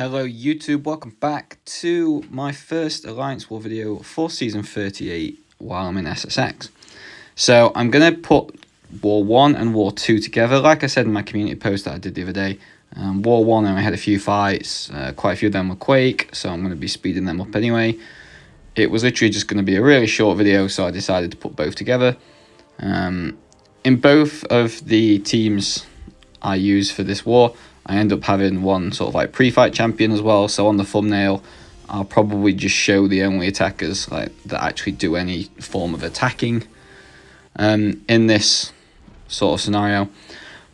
Hello YouTube, welcome back to my first Alliance War video for Season 38 while I'm in SSX. So I'm going to put War 1 and War 2 together, like I said in my community post that I did the other day. War 1 I had a few fights, quite a few of them were Quake, so I'm going to be speeding them up anyway. It was literally just going to be a really short video, so I decided to put both together. In both of the teams I use for this war, I end up having one sort of like pre-fight champion as well. So on the thumbnail, I'll probably just show the only attackers like that actually do any form of attacking in this sort of scenario.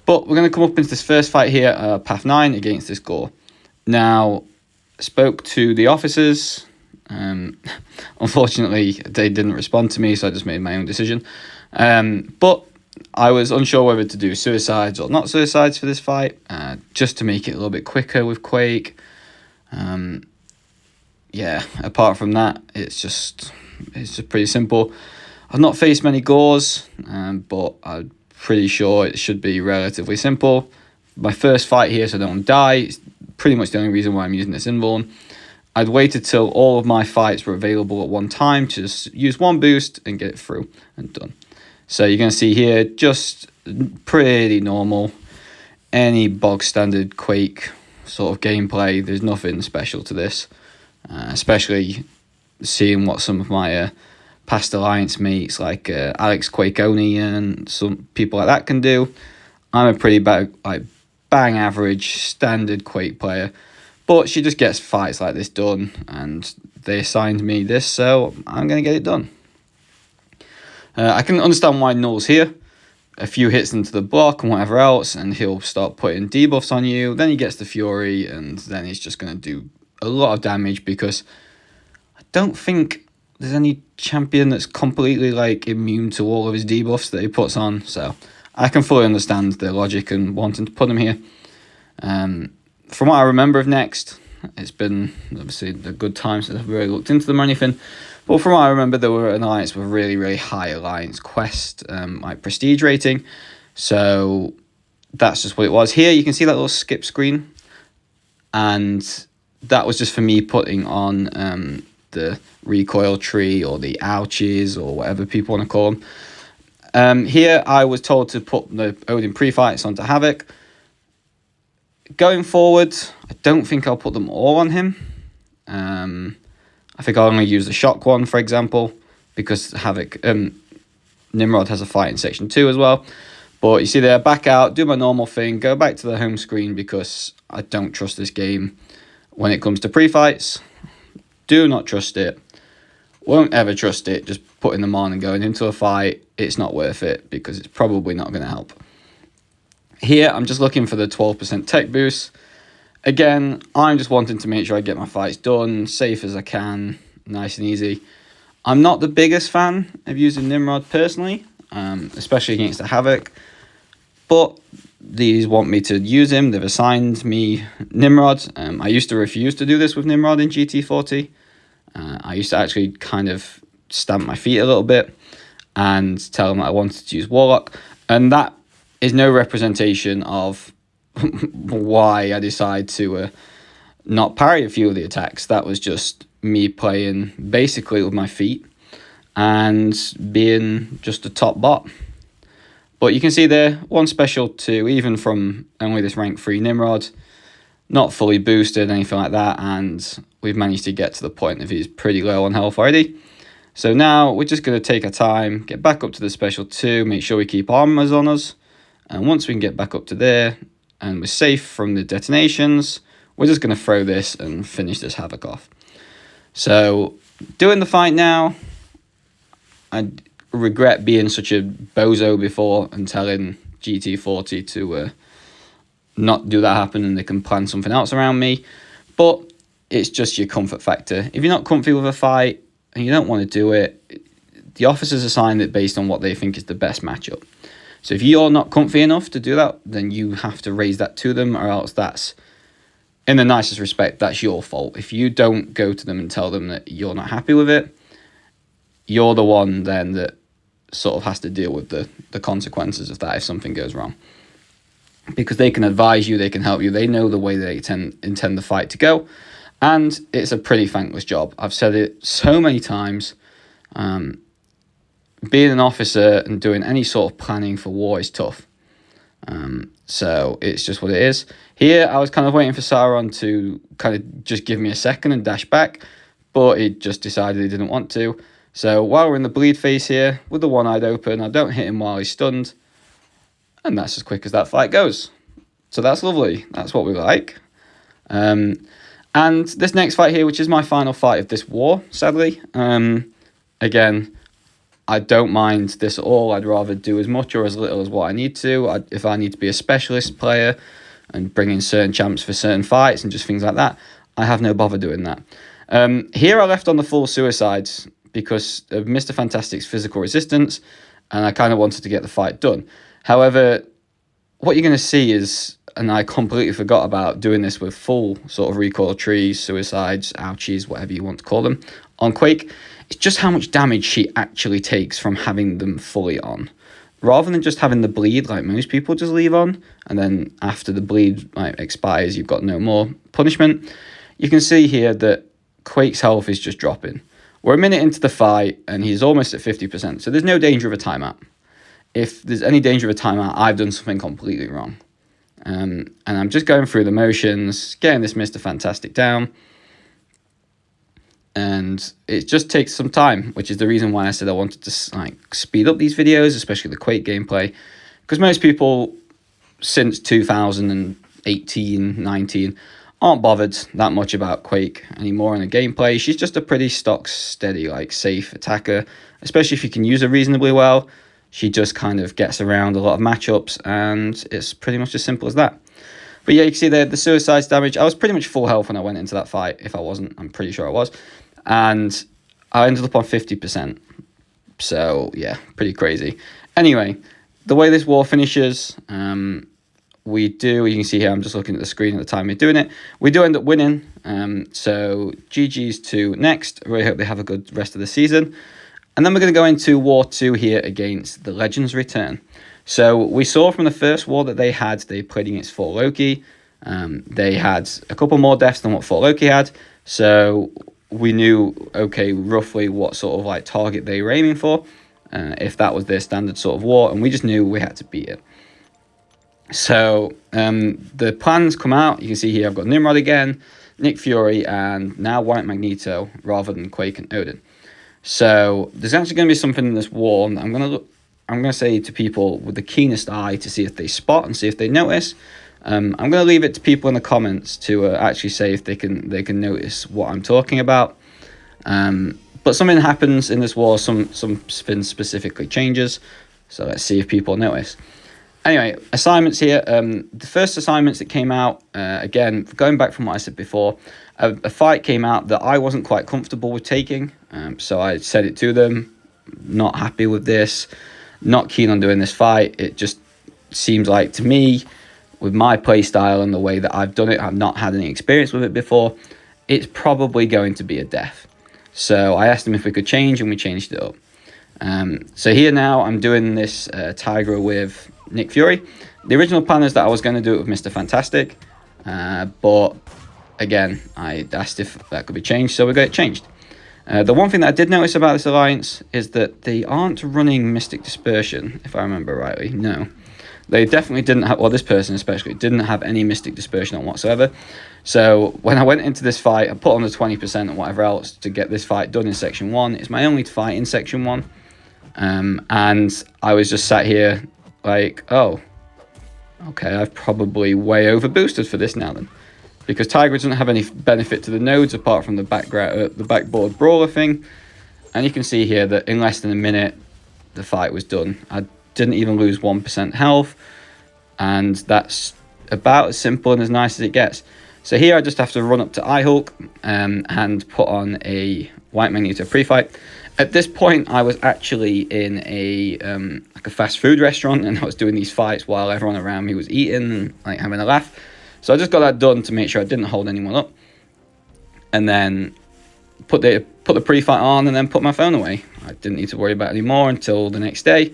But we're going to come up into this first fight here, Path 9 against this Gore. Now, I spoke to the officers. Unfortunately, they didn't respond to me, so I just made my own decision. But I was unsure whether to do suicides or not suicides for this fight, just to make it a little bit quicker with Quake. Yeah, apart from that, it's just pretty simple. I've not faced many Gores, but I'm pretty sure it should be relatively simple. My first fight here, so I don't die. It's pretty much the only reason why I'm using this invuln. I'd waited till all of my fights were available at one time to just use one boost and get it through and done. So you're going to see here just pretty normal, any bog standard Quake sort of gameplay. There's nothing special to this, especially seeing what some of my past Alliance mates like Alex Quakeoni and some people like that can do. I'm a pretty bang average standard Quake player, but she just gets fights like this done, and they assigned me this, so I'm going to get it done. I can understand why Null's here. A few hits into the block and whatever else, and he'll start putting debuffs on you. Then he gets the Fury, and then he's just going to do a lot of damage, because I don't think there's any champion that's completely like immune to all of his debuffs that he puts on. So I can fully understand the logic and wanting to put him here. From what I remember of Next, it's been obviously a good time since I've really looked into them or anything. But from what I remember, there were an Alliance with really, really high Alliance quest, like prestige rating. So that's just what it was. Here you can see that little skip screen. And that was just for me putting on the recoil tree or the ouches or whatever people want to call them. Here I was told to put the Odin pre-fights onto Havoc. Going forward, I don't think I'll put them all on him. I think I'll only use the shock one, for example, because Havoc, Nimrod has a fight in Section 2 as well. But you see there, back out, do my normal thing, go back to the home screen, because I don't trust this game when it comes to pre-fights. Do not trust it. Won't ever trust it. Just putting them on and going into a fight, it's not worth it, because it's probably not going to help. Here, I'm just looking for the 12% tech boost. Again, I'm just wanting to make sure I get my fights done, safe as I can, nice and easy. I'm not the biggest fan of using Nimrod personally, especially against the Havoc. But these want me to use him. They've assigned me Nimrod. I used to refuse to do this with Nimrod in GT40. I used to actually kind of stamp my feet a little bit and tell them that I wanted to use Warlock. And that is no representation of why I decide to not parry a few of the attacks. That was just me playing basically with my feet and being just a top bot. But you can see there, one special 2, even from only this rank 3 Nimrod, not fully boosted, anything like that, and we've managed to get to the point of he's pretty low on health already. So now we're just going to take our time, get back up to the special 2, make sure we keep armors on us, and once we can get back up to there, and we're safe from the detonations, we're just going to throw this and finish this Havoc off. So, doing the fight now, I regret being such a bozo before and telling GT40 to not do that happen and they can plan something else around me. But it's just your comfort factor. If you're not comfy with a fight and you don't want to do it, the officers assign it based on what they think is the best matchup. So if you're not comfy enough to do that, then you have to raise that to them, or else that's, in the nicest respect, that's your fault. If you don't go to them and tell them that you're not happy with it, you're the one then that sort of has to deal with the consequences of that if something goes wrong. because they can advise you, they can help you, they know the way they intend the fight to go, and it's a pretty thankless job. I've said it so many times. Being an officer and doing any sort of planning for war is tough. So it's just what it is. Here, I was kind of waiting for Sauron to kind of just give me a second and dash back, but he just decided he didn't want to. So while we're in the bleed phase here, with the one-eyed open, I don't hit him while he's stunned, and that's as quick as that fight goes. So that's lovely. That's what we like. And this next fight here, which is my final fight of this war, sadly, again, I don't mind this at all. I'd rather do as much or as little as what I need to. If I need to be a specialist player and bring in certain champs for certain fights and just things like that, I have no bother doing that. Here I left on the full suicides because of Mr. Fantastic's physical resistance, and I kind of wanted to get the fight done. However, what you're going to see is, and I completely forgot about doing this with full sort of recoil trees, suicides, ouchies, whatever you want to call them, on Quake, it's just how much damage she actually takes from having them fully on. Rather than just having the bleed like most people just leave on, and then after the bleed expires, you've got no more punishment. You can see here that Quake's health is just dropping. We're a minute into the fight, and he's almost at 50%, so there's no danger of a timeout. If there's any danger of a timeout, I've done something completely wrong. And I'm just going through the motions, getting this Mr. Fantastic down. And it just takes some time, which is the reason why I said I wanted to speed up these videos, especially the Quake gameplay. Because most people since 2018, 19 aren't bothered that much about Quake anymore in the gameplay. She's just a pretty stock, steady, safe attacker, especially if you can use her reasonably well. She just kind of gets around a lot of matchups, and it's pretty much as simple as that. But yeah, you can see there the suicides damage. I was pretty much full health when I went into that fight. If I wasn't, I'm pretty sure I was. And I ended up on 50%. So yeah, pretty crazy. Anyway, the way this war finishes, you can see here, I'm just looking at the screen at the time we're doing it. We do end up winning. So GG's to Next. I really hope they have a good rest of the season. And then we're going to go into War 2 here against the Legends Return. So we saw from the first war that they played against Fort Loki. They had a couple more deaths than what Fort Loki had. So we knew, okay, roughly what sort of target they were aiming for, if that was their standard sort of war, and we just knew we had to beat it. So the plans come out. You can see here I've got Nimrod again, Nick Fury, and now White Magneto rather than Quake and Odin. So there's actually going to be something in this war, and I'm going to say to people with the keenest eye to see if they spot and see if they notice. I'm going to leave it to people in the comments to actually say if they can notice what I'm talking about. But something happens in this war, something specifically changes. So let's see if people notice. Anyway, assignments here. The first assignments that came out, again, going back from what I said before, a fight came out that I wasn't quite comfortable with taking. So I said it to them, not happy with this, not keen on doing this fight. It just seems like to me, with my play style and the way that I've done it, I've not had any experience with it before, it's probably going to be a death. So I asked them if we could change, and we changed it up. So here now I'm doing this Tigra with Nick Fury. The original plan is that I was going to do it with Mr. Fantastic, but again, I asked if that could be changed, so we got it changed. The one thing that I did notice about this alliance is that they aren't running Mystic Dispersion, if I remember rightly. No. They definitely didn't have, well, this person especially, didn't have any Mystic Dispersion on whatsoever. So when I went into this fight, I put on the 20% and whatever else to get this fight done in Section 1. It's my only fight in Section 1. And I was just sat here oh, okay, I've probably way over boosted for this now then. Because Tiger doesn't have any benefit to the nodes apart from the backboard brawler thing. And you can see here that in less than a minute, the fight was done. I didn't even lose 1% health, and that's about as simple and as nice as it gets. So here I just have to run up to iHulk and put on a White Magneto pre-fight. At this point, I was actually in a fast food restaurant, and I was doing these fights while everyone around me was eating and having a laugh. So I just got that done to make sure I didn't hold anyone up, and then put the pre-fight on, and then put my phone away. I didn't need to worry about it anymore until the next day.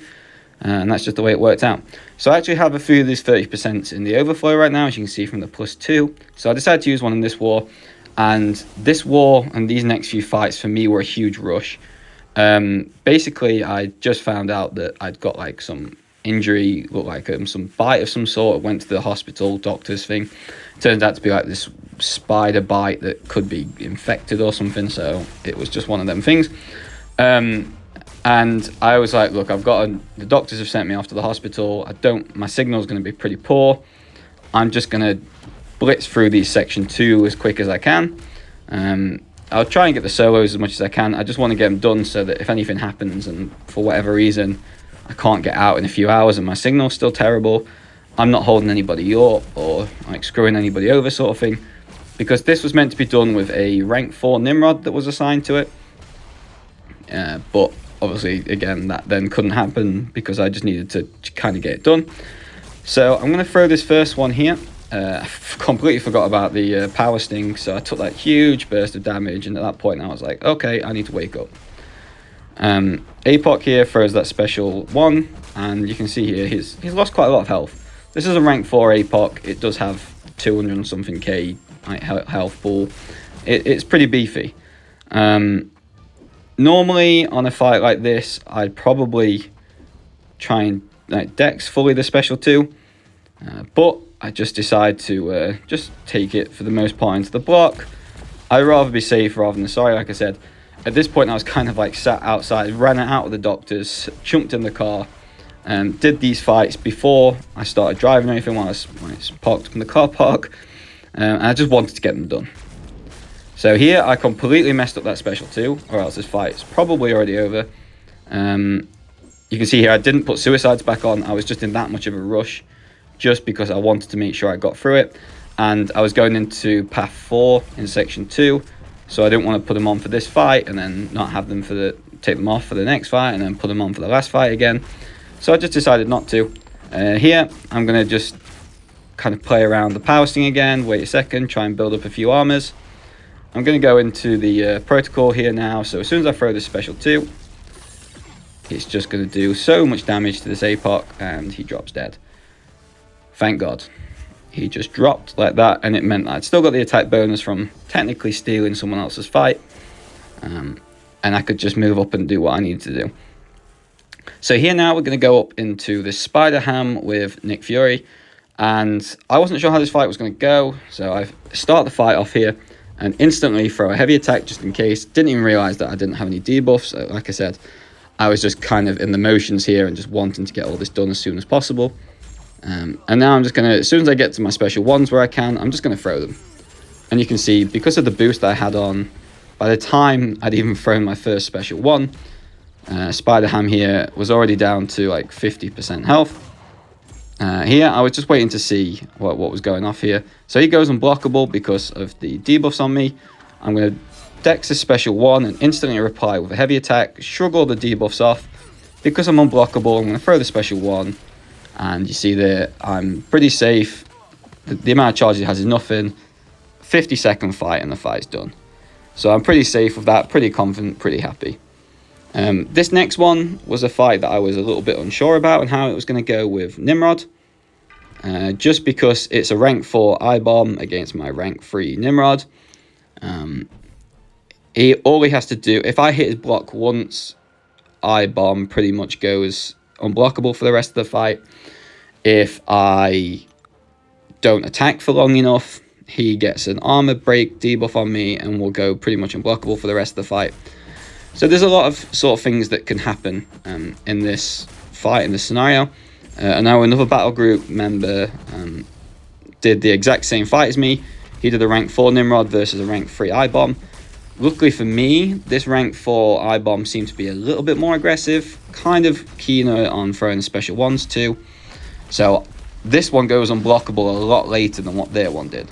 and that's just the way it worked out. So I actually have a few of these 30% in the overflow right now, as you can see from the +2. So I decided to use one in this war, and this war and these next few fights for me were a huge rush. Basically, I just found out that I'd got like some injury, looked like some bite of some sort. Went to the hospital, doctors thing. Turned out to be like this spider bite that could be infected or something. So it was just one of them things. And I was like, look, the doctors have sent me off to the hospital. My signal's going to be pretty poor. I'm just going to blitz through these section 2 as quick as I can. I'll try and get the solos as much as I can. I just want to get them done so that if anything happens and for whatever reason I can't get out in a few hours and my signal's still terrible, I'm not holding anybody up or like screwing anybody over sort of thing. Because this was meant to be done with a rank 4 Nimrod that was assigned to it. But obviously, again, that then couldn't happen because I just needed to kind of get it done. So I'm going to throw this first one here. I completely forgot about the power sting, so I took that huge burst of damage, and at that point I was like, okay, I need to wake up. APOC here throws that special 1, and you can see here he's lost quite a lot of health. This is a rank 4 APOC. It does have 200 and something K health pool. It's pretty beefy. Normally on a fight like this, I'd probably try and dex fully the special 2, but I just decide to just take it for the most part into the block. I'd rather be safe rather than sorry. Like I said, at this point I was kind of like sat outside, ran out of the doctors, chunked in the car, and did these fights before I started driving or anything when I was parked up in the car park, and I just wanted to get them done. So here I completely messed up that special 2, or else this fight is probably already over. You can see here I didn't put suicides back on. I was just in that much of a rush, just because I wanted to make sure I got through it. And I was going into path 4 in section 2, so I didn't want to put them on for this fight and then not have them take them off for the next fight and then put them on for the last fight again. So I just decided not to. Here I'm going to just kind of play around the power sting again, wait a second, try and build up a few armors. I'm going to go into the protocol here now, so as soon as I throw this special 2, it's just going to do so much damage to this APOC, and he drops dead. Thank God. He just dropped like that, and it meant that I'd still got the attack bonus from technically stealing someone else's fight, and I could just move up and do what I needed to do. So here now we're going to go up into this Spider Ham with Nick Fury, and I wasn't sure how this fight was going to go, so I start the fight off here and instantly throw a heavy attack just in case. Didn't even realize that I didn't have any debuffs. So like I said, I was just kind of in the motions here and just wanting to get all this done as soon as possible. And now I'm just going to, as soon as I get to my special 1s where I can, I'm just going to throw them. And you can see, because of the boost I had on, by the time I'd even thrown my first special 1, Spider Ham here was already down to like 50% health. Here, I was just waiting to see what was going off here. So he goes unblockable because of the debuffs on me. I'm going to dex a special 1 and instantly reply with a heavy attack, shrug all the debuffs off. Because I'm unblockable, I'm going to throw the special 1. And you see there, I'm pretty safe. The amount of charges it has is nothing. 50-second fight and the fight's done. So I'm pretty safe with that, pretty confident, pretty happy. This next one was a fight that I was a little bit unsure about and how it was going to go with Nimrod. Just because it's a rank 4 I-bomb against my rank 3 Nimrod. All he has to do, if I hit his block once, I-bomb pretty much goes unblockable for the rest of the fight. If I don't attack for long enough, he gets an armor break debuff on me and will go pretty much unblockable for the rest of the fight. So there's a lot of sort of things that can happen in this fight, in this scenario. And now another battle group member did the exact same fight as me. He did a rank 4 Nimrod versus a rank 3 I-bomb. Luckily for me, this rank 4 I-bomb seemed to be a little bit more aggressive, kind of keener on throwing special 1s too. So this one goes unblockable a lot later than what their one did.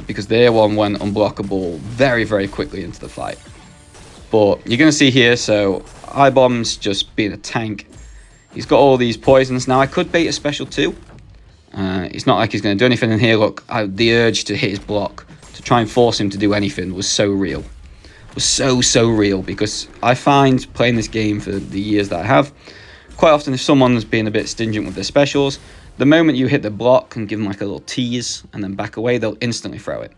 Because their one went unblockable very, very quickly into the fight. But you're going to see here, so I-bomb's just being a tank. He's got all these poisons. Now, I could bait a special 2. It's not like he's going to do anything in here. Look, the urge to hit his block, to try and force him to do anything was so real. It was so real, because I find playing this game for the years that I have, quite often if someone's being a bit stingent with their specials, the moment you hit the block and give them like a little tease and then back away, they'll instantly throw it.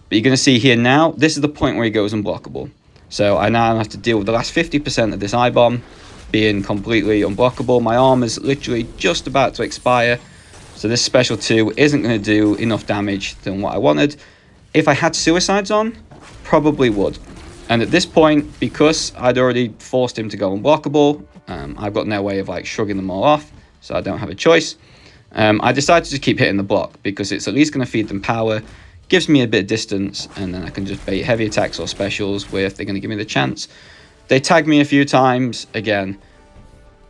But you're going to see here now, this is the point where he goes unblockable. So I now have to deal with the last 50% of this I-bomb being completely unblockable. My armor is literally just about to expire. So this special 2 isn't going to do enough damage than what I wanted. If I had suicides on, probably would. And at this point, because I'd already forced him to go unblockable, I've got no way of like shrugging them all off, so I don't have a choice. I decided to just keep hitting the block because it's at least going to feed them power, gives me a bit of distance, and then I can just bait heavy attacks or specials where if they're going to give me the chance. They tagged me a few times. Again,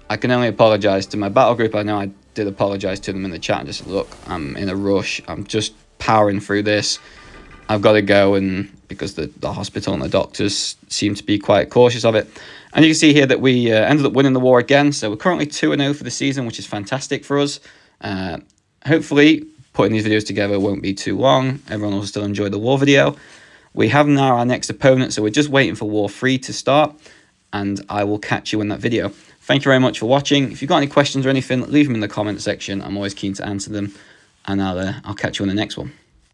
I can only apologize to my battle group. I know I did apologize to them in the chat and just said, look, I'm in a rush. I'm just powering through this. I've got to go, and because the hospital and the doctors seem to be quite cautious of it. And you can see here that we ended up winning the war again. So we're currently 2-0 for the season, which is fantastic for us. Hopefully, putting these videos together won't be too long. Everyone will still enjoy the war video. We have now our next opponent, so we're just waiting for War 3 to start, and I will catch you in that video. Thank you very much for watching. If you've got any questions or anything, leave them in the comment section. I'm always keen to answer them, and I'll catch you in the next one.